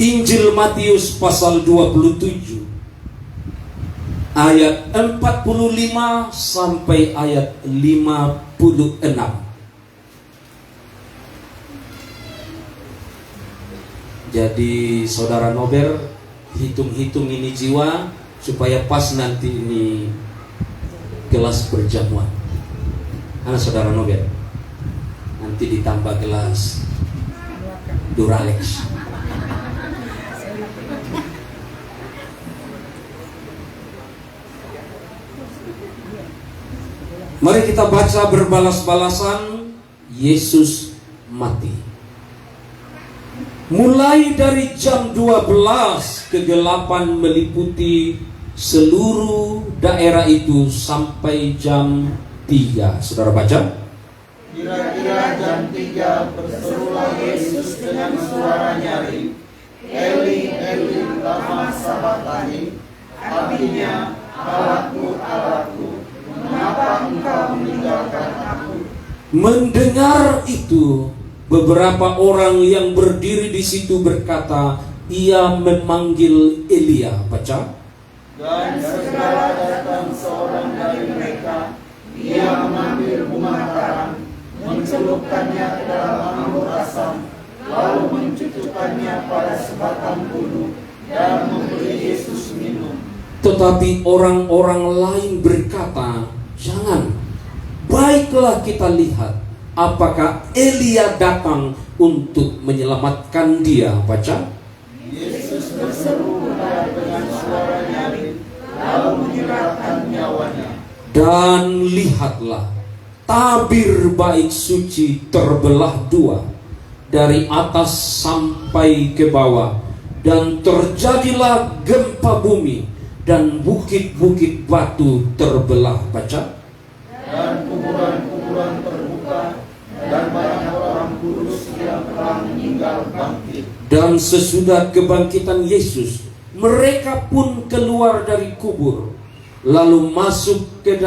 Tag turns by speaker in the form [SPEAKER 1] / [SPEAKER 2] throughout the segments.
[SPEAKER 1] Injil Matius pasal 27 ayat 45 sampai ayat 56. Jadi saudara Nober hitung-hitung ini jiwa supaya pas nanti ini gelas perjamuan. Saudara Nober nanti ditambah gelas Duralex. Mari kita baca berbalas-balasan. Yesus mati. Mulai dari jam 12 kegelapan meliputi seluruh daerah itu sampai jam 3. Saudara baca.
[SPEAKER 2] Kira-kira jam 3 berserulah Yesus dengan suara nyaring, Eli, Eli, lama sabachthani, artinya, Allahku, Allahku, mengapa engkau meninggalkan aku?
[SPEAKER 1] Mendengar itu, beberapa orang yang berdiri di situ berkata, ia memanggil Elia. Baca.
[SPEAKER 2] Dan segera datang seorang dari mereka, ia mengambil bunga karang, mencelupkannya ke dalam anggur asam, lalu mencucukkannya pada sebatang bulu dan memberi Yesus minum.
[SPEAKER 1] Tetapi orang-orang lain berkata, jangan, baiklah kita lihat apakah Elia datang untuk menyelamatkan dia. Baca.
[SPEAKER 2] Yesus berseru dengan suara nyaring, lalu menyerahkan nyawanya.
[SPEAKER 1] Dan lihatlah, tabir bait suci terbelah dua, dari atas sampai ke bawah, dan terjadilah gempa bumi, dan bukit-bukit batu terbelah. Baca.
[SPEAKER 2] Dan kuburan-kuburan terbuka, dan banyak orang kudus yang telah meninggal bangkit.
[SPEAKER 1] Dan sesudah kebangkitan Yesus, mereka pun keluar dari kubur, lalu masuk ke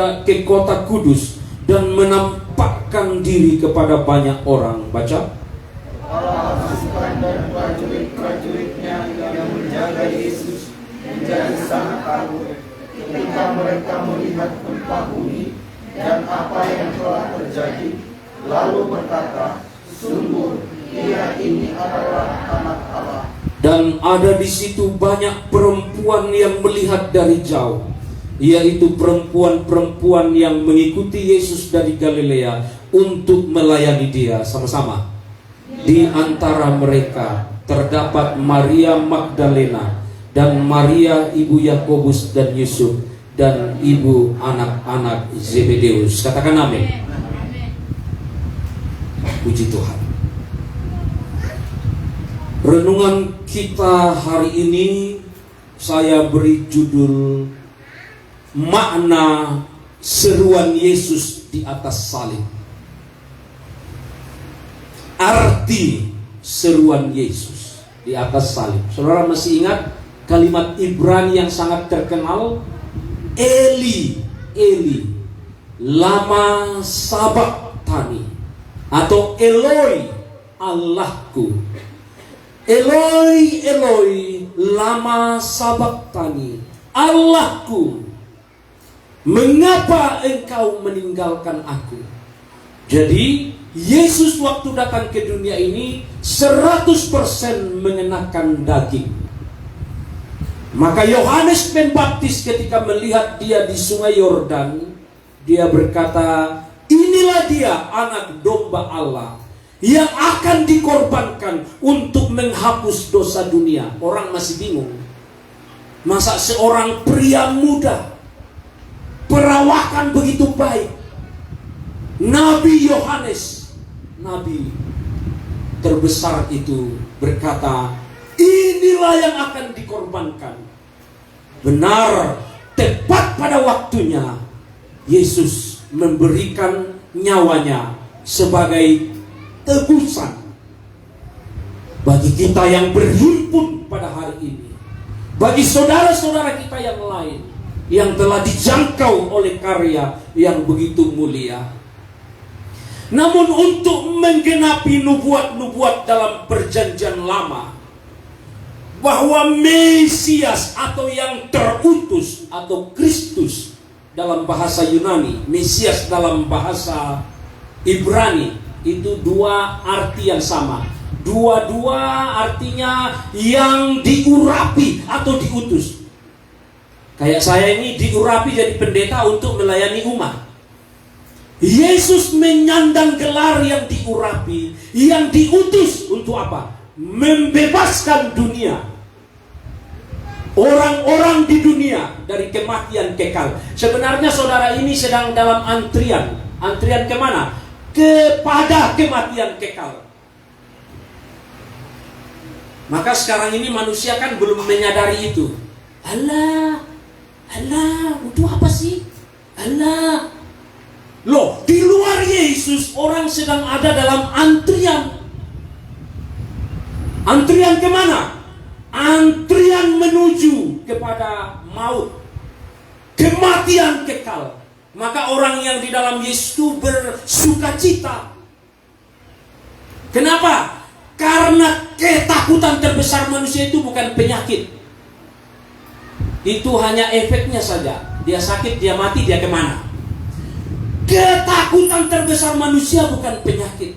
[SPEAKER 1] kota kudus dan menampakkan diri kepada banyak orang. Baca.
[SPEAKER 2] Allah pasukan dan prajurit-prajuritnya yang menjaga Yesus menjadi sangat takut ketika mereka melihat gempa bumi dan apa yang telah terjadi, lalu berkata, sungguh dia ini adalah anak Allah.
[SPEAKER 1] Dan ada di situ banyak perempuan yang melihat dari jauh, yaitu perempuan-perempuan yang mengikuti Yesus dari Galilea untuk melayani dia. Sama-sama. Di antara mereka terdapat Maria Magdalena dan Maria ibu Yakobus dan Yusuf dan ibu anak-anak Zebedeus. Katakan amin. Puji Tuhan. Renungan kita hari ini saya beri judul makna seruan Yesus di atas salib. Arti seruan Yesus di atas salib. Saudara masih ingat kalimat Ibrani yang sangat terkenal? Eli, Eli, lama sabachthani, atau Eloi, Allahku. Eloi, Eloi, lama sabachthani, Allahku, mengapa engkau meninggalkan aku? Jadi Yesus waktu datang ke dunia ini 100% mengenakan daging. Maka Yohanes Pembaptis ketika melihat dia di sungai Yordan, dia berkata, inilah dia anak domba Allah yang akan dikorbankan untuk menghapus dosa dunia. Orang masih bingung. Masa seorang pria muda, perawakan begitu baik, Nabi Yohanes, nabi terbesar itu, berkata, inilah yang akan dikorbankan. Benar, tepat pada waktunya Yesus memberikan nyawanya sebagai tebusan bagi kita yang berhimpun pada hari ini, bagi saudara-saudara kita yang lain yang telah dijangkau oleh karya yang begitu mulia. Namun untuk menggenapi nubuat-nubuat dalam perjanjian lama, bahwa Mesias atau yang terutus atau Kristus dalam bahasa Yunani, Mesias dalam bahasa Ibrani, itu dua arti yang sama. Dua-dua artinya yang diurapi atau diutus. Kayak saya ini diurapi jadi pendeta untuk melayani umat. Yesus menyandang gelar yang diurapi, yang diutus untuk apa? Membebaskan dunia, orang-orang di dunia dari kematian kekal. Sebenarnya saudara ini sedang dalam antrian. Antrian kemana? Kepada kematian kekal. Maka sekarang ini manusia kan belum menyadari itu. Allah, untuk apa sih? Allah. Loh, di luar Yesus orang sedang ada dalam antrian. Antrian kemana? Antrian menuju kepada maut, kematian kekal. Maka orang yang di dalam Yesus itu bersukacita. Kenapa? Karena ketakutan terbesar manusia itu bukan penyakit. Itu hanya efeknya saja. Dia sakit, dia mati, dia kemana? Ketakutan terbesar manusia bukan penyakit.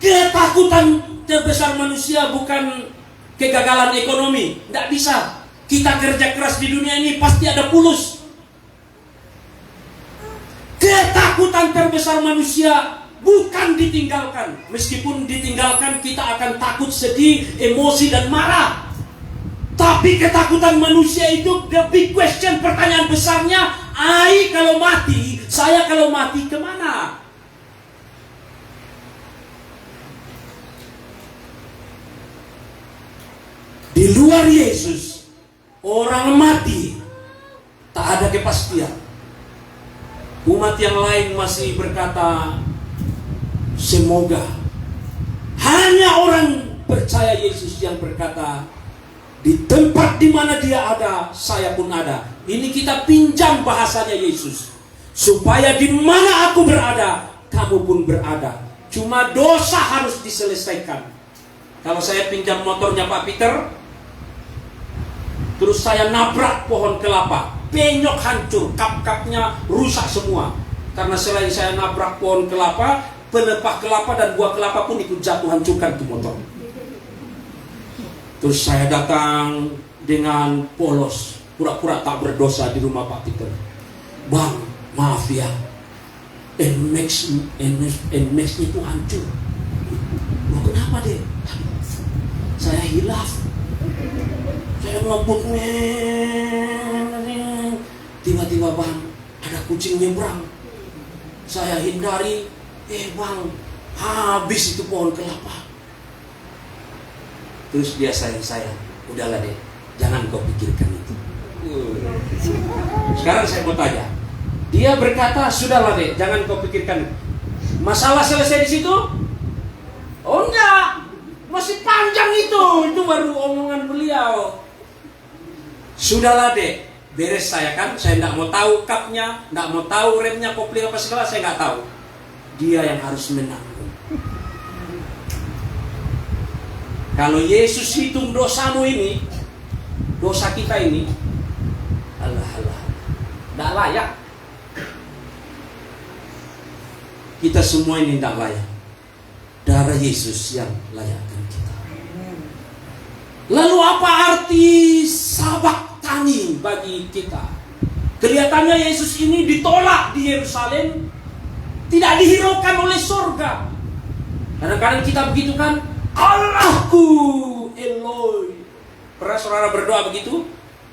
[SPEAKER 1] Ketakutan terbesar manusia bukan kegagalan ekonomi. Tidak bisa. Kita kerja keras di dunia ini pasti ada pulus. Ketakutan terbesar manusia bukan ditinggalkan. Meskipun ditinggalkan kita akan takut, sedih, emosi dan marah. Tapi ketakutan manusia itu the big question, pertanyaan besarnya, kalau mati, saya kalau mati kemana? Di luar Yesus, orang mati tak ada kepastian. Umat yang lain masih berkata, semoga. Hanya orang percaya Yesus yang berkata, di tempat di mana dia ada, saya pun ada. Ini kita pinjam bahasanya Yesus. Supaya di mana aku berada, kamu pun berada. Cuma dosa harus diselesaikan. Kalau saya pinjam motornya Pak Peter, terus saya nabrak pohon kelapa, penyok hancur, kap-kapnya rusak semua. Karena selain saya nabrak pohon kelapa, pelepah kelapa dan buah kelapa pun ikut jatuh, hancurkan tuh motor. Terus saya datang dengan polos, pura-pura tak berdosa di rumah Pak Peter. Bang, maaf ya, NMAX itu hancur. Loh, kenapa deh? Saya hilaf. Saya ngebut, tiba-tiba bang, ada kucing nyebrang. Saya hindari, bang, habis itu pohon kelapa. Terus dia sayang, udahlah deh, jangan kau pikirkan itu. Sekarang saya mau tanya, dia berkata, sudahlah deh, jangan kau pikirkan. Masalah selesai di situ? Oh enggak, masih panjang itu baru omongan beliau. Sudahlah deh, beres saya kan, saya tidak mau tahu kapnya, tidak mau tahu remnya, kopling apa segala, saya nggak tahu. Dia yang harus menanggung. Kalau Yesus hitung dosamu ini, dosa kita ini, Allah, tidak layak. Kita semua ini tidak layak. Darah Yesus yang layakkan kita. Lalu apa arti sabak tani bagi kita? Kelihatannya Yesus ini ditolak di Yerusalem, tidak dihiraukan oleh surga. Kadang-kadang kita begitu kan, Allahku, Eloi. Pernah saudara berdoa begitu?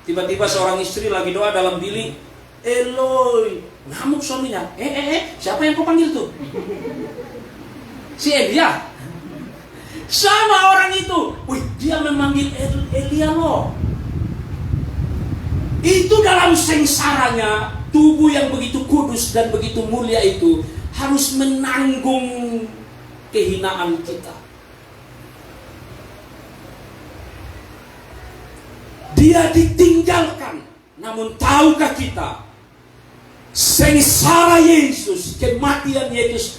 [SPEAKER 1] Tiba-tiba seorang istri lagi doa dalam bilik, Eloi. Ngamuk suaminya. Siapa yang kau panggil tuh? Si Elia. Sama orang itu. Wih, dia memanggil Elia loh. Itu dalam sengsaranya, tubuh yang begitu kudus dan begitu mulia itu harus menanggung kehinaan kita. Dia ditinggalkan. Namun tahukah kita, sengsara Yesus, kematian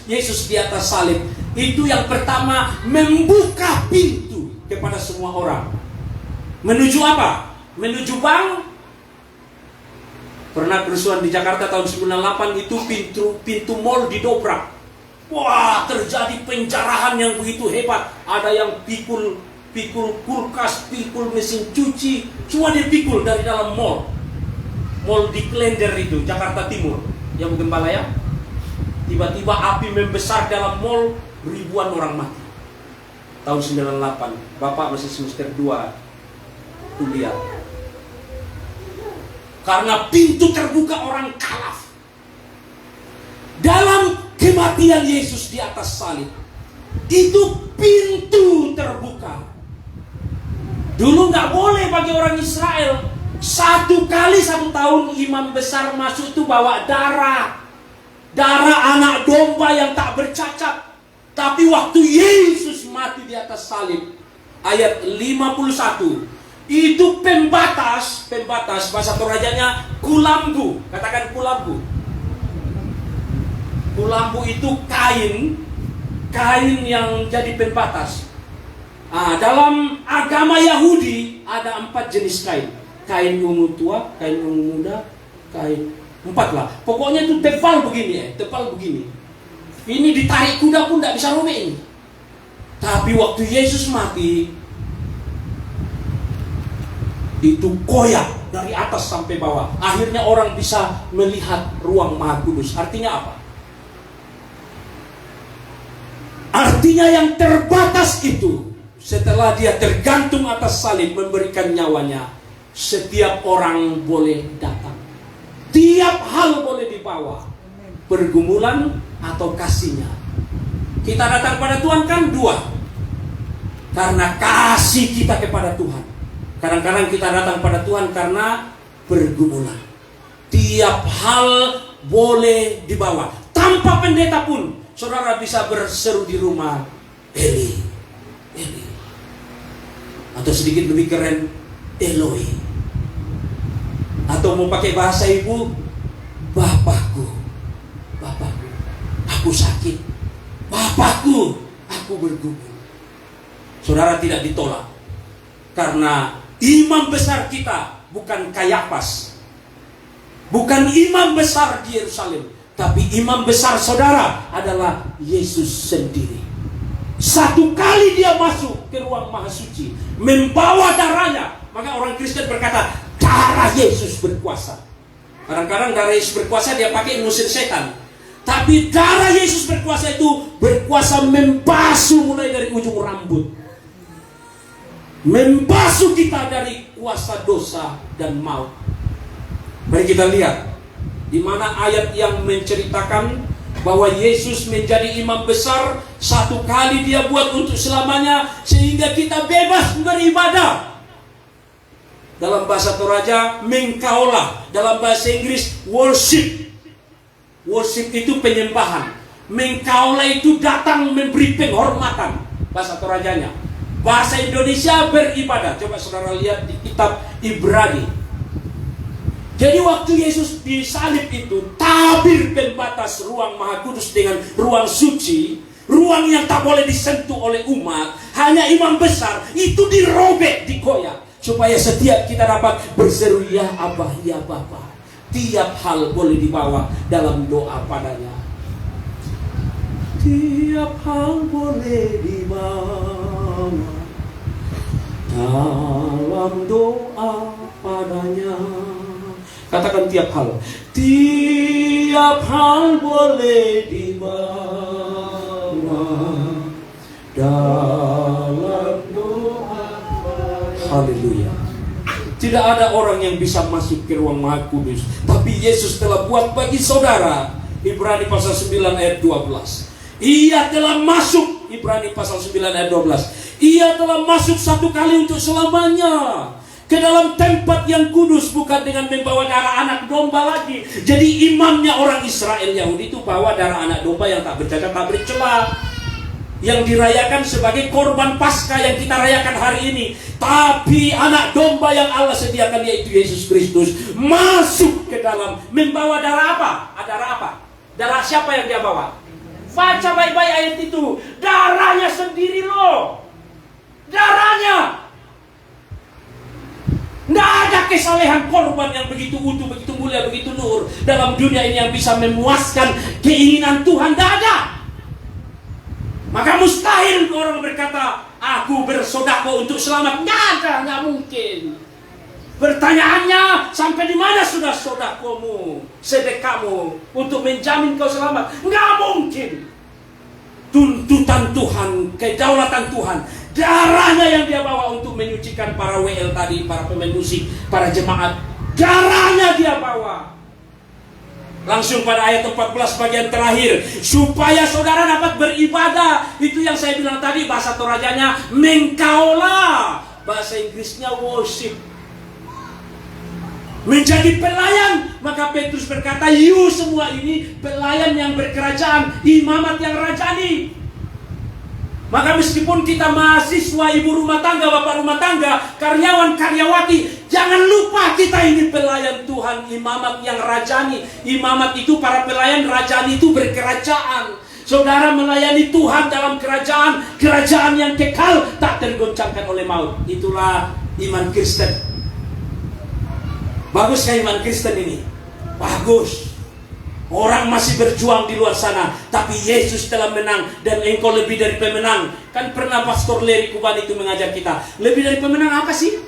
[SPEAKER 1] Yesus di atas salib, itu yang pertama membuka pintu kepada semua orang. Menuju apa? Menuju bank. Pernah kerusuhan di Jakarta tahun 98 itu pintu mall didobrak. Wah, terjadi penjarahan yang begitu hebat. Ada yang pikul kulkas, pikul mesin cuci, semua dipikul dari dalam mall. Mall di Klender itu, Jakarta Timur, yang bukan Balaya. Tiba-tiba api membesar dalam mall, ribuan orang mati. Tahun 98, Bapak masih semester 2 kuliah. Karena pintu terbuka, orang kalaf. Dalam kematian Yesus di atas salib, itu pintu terbuka. Dulu nggak boleh bagi orang Israel 1 kali 1 tahun imam besar masuk itu bawa darah anak domba yang tak bercacat. Tapi waktu Yesus mati di atas salib, ayat 51, itu pembatas bahasa Torajanya kulambu. Katakan kulambu. Kulambu itu kain yang jadi pembatas. Dalam agama Yahudi ada 4 jenis kain. Kain ungu tua, kain ungu muda, kain 4 lah. Pokoknya itu tebal begini tebal begini. Ini ditarik kuda pun tidak bisa robek ini. Tapi waktu Yesus mati, itu koyak dari atas sampai bawah. Akhirnya orang bisa melihat ruang Maha Kudus. Artinya apa? Artinya yang terbatas itu, setelah dia tergantung atas salib memberikan nyawanya, setiap orang boleh datang. Tiap hal boleh dibawa. Pergumulan atau kasihnya. Kita datang pada Tuhan kan 2. Karena kasih kita kepada Tuhan. Kadang-kadang kita datang pada Tuhan karena pergumulan. Tiap hal boleh dibawa. Tanpa pendeta pun saudara bisa berseru di rumah, Eli, Eli. Atau sedikit lebih keren, Eloi. Atau mau pakai bahasa ibu, Bapakku, Bapakku, aku sakit. Bapakku, aku bergumul. Saudara tidak ditolak. Karena imam besar kita bukan Kayafas, bukan imam besar di Yerusalem, tapi imam besar saudara adalah Yesus sendiri. 1 kali dia masuk ke ruang Maha Suci, membawa darahnya. Maka orang Kristen berkata, darah Yesus berkuasa. Kadang-kadang darah Yesus berkuasa dia pakai ngusir setan. Tapi darah Yesus berkuasa itu berkuasa membasuh mulai dari ujung rambut. Membasuh kita dari kuasa dosa dan maut. Mari kita lihat di mana ayat yang menceritakan bahwa Yesus menjadi imam besar. 1 kali dia buat untuk selamanya, sehingga kita bebas beribadah. Dalam bahasa Toraja mengkaulah, dalam bahasa Inggris worship. Worship itu penyembahan. Mengkaulah itu datang memberi penghormatan, bahasa Torajanya. Bahasa Indonesia beribadah. Coba saudara lihat di kitab Ibrani. Jadi waktu Yesus disalib itu, tabir pembatas ruang Maha Kudus dengan ruang suci, ruang yang tak boleh disentuh oleh umat, hanya imam besar, itu dirobek, dikoyak, supaya setiap kita dapat berseru, ya Abah, ya Bapa. Tiap hal boleh dibawa dalam doa padanya. Tiap hal boleh dibawa dalam doa padanya. Katakan tiap hal. Tiap hal boleh dibawa dalam doa padanya. Haleluya. Tidak ada orang yang bisa masuk ke ruang Maha Kudus, tapi Yesus telah buat bagi saudara. Ibrani pasal 9 ayat 12. Ia telah masuk, Ibrani pasal 9 ayat 12. Ia telah masuk 1 kali untuk selamanya ke dalam tempat yang kudus, bukan dengan membawa darah anak domba lagi. Jadi imamnya orang Israel Yahudi itu bawa darah anak domba yang tak bercacat, tak bercela, yang dirayakan sebagai korban Paskah yang kita rayakan hari ini. Tapi anak domba yang Allah sediakan, yaitu Yesus Kristus, masuk ke dalam, membawa darah apa? Darah apa? Darah siapa yang dia bawa? Baca baik-baik ayat itu. Darahnya sendiri loh. Darahnya. kesalehan korban yang begitu utuh, begitu mulia, begitu nur dalam dunia ini yang bisa memuaskan keinginan Tuhan. Tidak ada. Maka mustahil orang berkata, aku bersedekah untuk selamat. Nggak ada, nggak mungkin. Pertanyaannya, sampai di mana sudah sedekahmu, sedekahmu untuk menjamin kau selamat? Nggak mungkin. Tuntutan Tuhan, kedaulatan Tuhan, darahnya yang dia bawa untuk menyucikan para WL tadi, para pemain musik, para jemaat, darahnya dia bawa. Langsung pada ayat 14 bagian terakhir, supaya saudara dapat beribadah. Itu yang saya bilang tadi, bahasa Torajanya mengkaulah, bahasa Inggrisnya worship. Menjadi pelayan. Maka Petrus berkata, you semua ini pelayan yang berkerajaan, imamat yang rajani. Maka meskipun kita mahasiswa, ibu rumah tangga, bapak rumah tangga, karyawan, karyawati, jangan lupa kita ini pelayan Tuhan, imamat yang rajani. Imamat itu, para pelayan, rajani itu berkerajaan. Saudara melayani Tuhan dalam kerajaan, kerajaan yang kekal, tak tergoncangkan oleh maut. Itulah iman Kristen. Bagus kan iman Kristen ini? Bagus. Orang masih berjuang di luar sana, tapi Yesus telah menang dan engkau lebih dari pemenang. Kan pernah Pastor Leri Kuban itu mengajar kita. Lebih dari pemenang apa sih?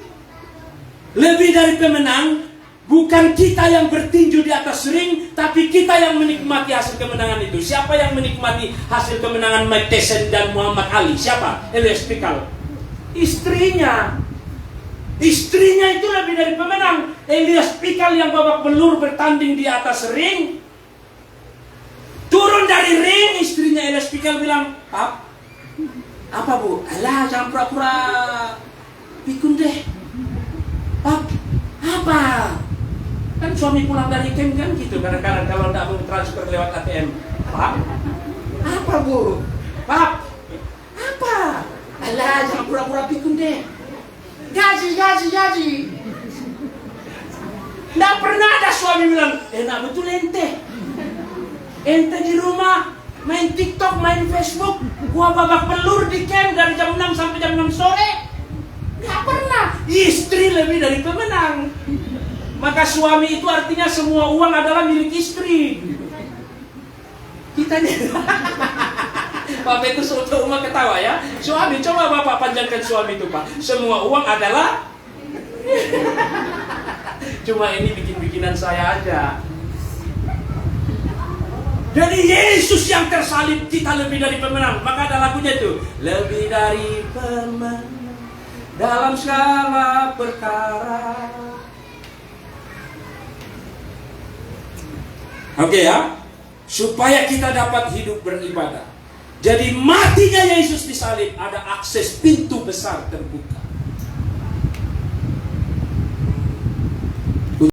[SPEAKER 1] Lebih dari pemenang bukan kita yang bertinju di atas ring, tapi kita yang menikmati hasil kemenangan itu. Siapa yang menikmati hasil kemenangan Mike Tyson dan Muhammad Ali? Siapa? Elias Pikal. Istrinya. Istrinya itu lebih dari pemenang. Elias Pikal yang babak belur bertanding di atas ring, turun dari ring, istrinya Elias Pikal bilang, "Pap, apa bu? Alah, jangan pura-pura pikun deh. Pap, apa?" Kan suami pulang dari camp kan gitu, kadang-kadang kalau tidak mau transfer lewat ATM. "Pap, apa bu? Pap, apa? Alah, jangan pura-pura pikun deh. Gaji. Nggak pernah ada suami bilang, enak betul ente. Ente di rumah main TikTok, main Facebook, gua babak belur di camp dari jam 6 sampai jam 6 sore. Nggak pernah. Istri lebih dari pemenang. Maka suami itu artinya semua uang adalah milik istri. Kita nih. Bapak itu suatu rumah ketawa ya. Suami, coba bapak panjangkan suami itu pak. Semua uang adalah. Cuma ini bikin-bikinan saya aja. Jadi Yesus yang tersalib, kita lebih dari pemenang. Maka ada lagunya itu, lebih dari pemenang dalam segala perkara. Oke ya, supaya kita dapat hidup beribadah. Jadi matinya Yesus disalib, ada akses pintu besar terbuka.